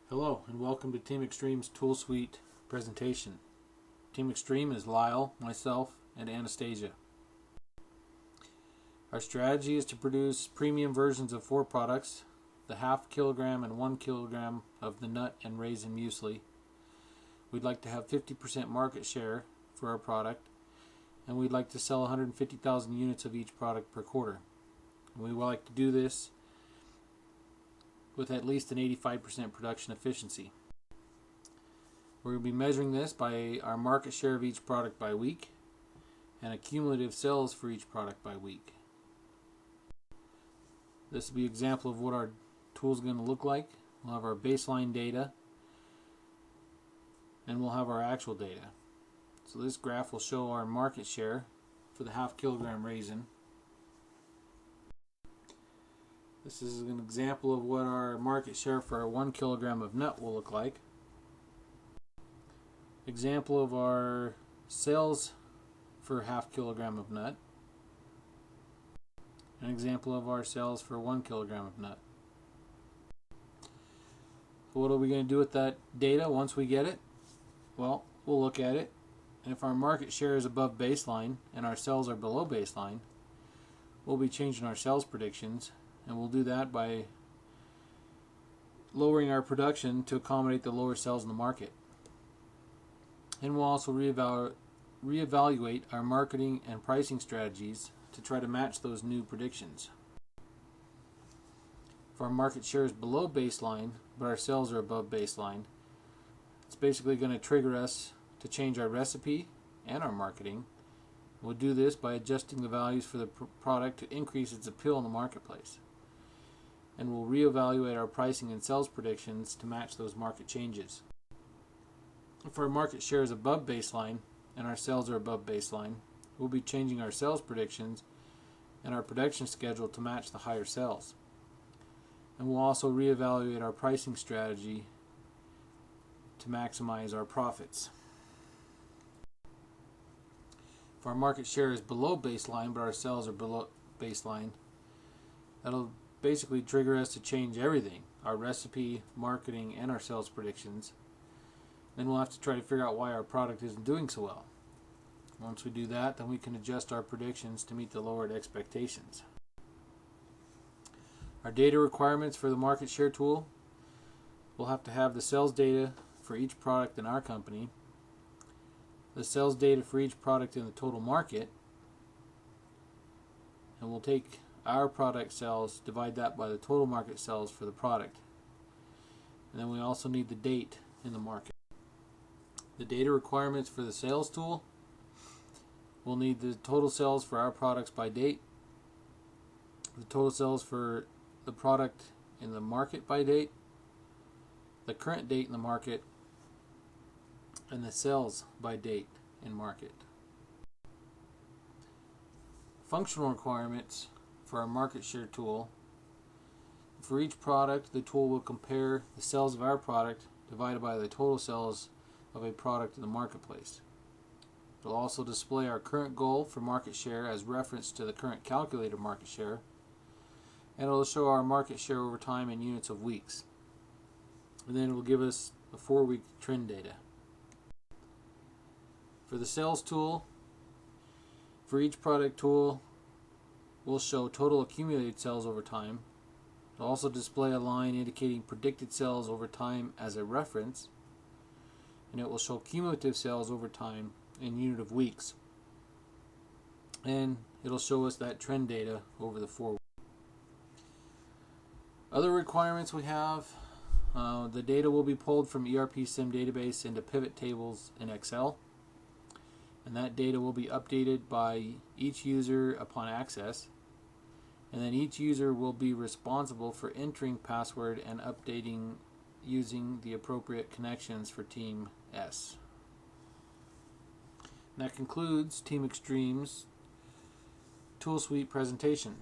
Hello and welcome to ERPsim's Tool Suite presentation. ERPsim is Lyle, myself, and Anastasia. Our strategy is to produce premium versions of 4 products, the half kilogram and 1 kilogram of the nut and raisin muesli. We'd like to have 50% market share for our product, and we'd like to sell 150,000 units of each product per quarter. And we would like to do this with at least an 85% production efficiency. We're going to be measuring this by our market share of each product by week and accumulative sales for each product by week. This will be an example of what our tool is going to look like. We'll have our baseline data and we'll have our actual data. So this graph will show our market share for the half kilogram raisin. This is an example of what our market share for our 1 kilogram of nut will look like. Example of our sales for half kilogram of nut. An example of our sales for 1 kilogram of nut. So what are we going to do with that data once we get it? Well, we'll look at it, and if our market share is above baseline and our sales are below baseline, we'll be changing our sales predictions. And we'll do that by lowering our production to accommodate the lower sales in the market. And we'll also reevaluate our marketing and pricing strategies to try to match those new predictions. If our market share is below baseline, but our sales are above baseline, it's basically going to trigger us to change our recipe and our marketing. We'll do this by adjusting the values for the product to increase its appeal in the marketplace. And we'll reevaluate our pricing and sales predictions to match those market changes. If our market share is above baseline and our sales are above baseline, we'll be changing our sales predictions and our production schedule to match the higher sales. And we'll also reevaluate our pricing strategy to maximize our profits. If our market share is below baseline but our sales are below baseline, that'll basically trigger us to change everything, our recipe, marketing, and our sales predictions. Then we'll have to try to figure out why our product isn't doing so well. Once we do that, then we can adjust our predictions to meet the lowered expectations. Our data requirements for the market share tool, we'll have to have the sales data for each product in our company, the sales data for each product in the total market, and we'll take our product sales, divide that by the total market sales for the product. And then we also need the date in the market. The data requirements for the sales tool, we'll need the total sales for our products by date, the total sales for the product in the market by date, the current date in the market, and the sales by date in market. Functional requirements for our market share tool. For each product, the tool will compare the sales of our product divided by the total sales of a product in the marketplace. It will also display our current goal for market share as reference to the current calculated market share, and it will show our market share over time in units of weeks. And then it will give us the 4-week trend data. For the sales tool, for each product tool, we'll show total accumulated sales over time. It'll also display a line indicating predicted sales over time as a reference, and it will show cumulative sales over time in unit of weeks. And it'll show us that trend data over the 4 weeks. Other requirements we have, the data will be pulled from ERPsim database into pivot tables in Excel, and that data will be updated by each user upon access. And then each user will be responsible for entering password and updating using the appropriate connections for Team S. And that concludes ERPsim's Tool Suite presentation.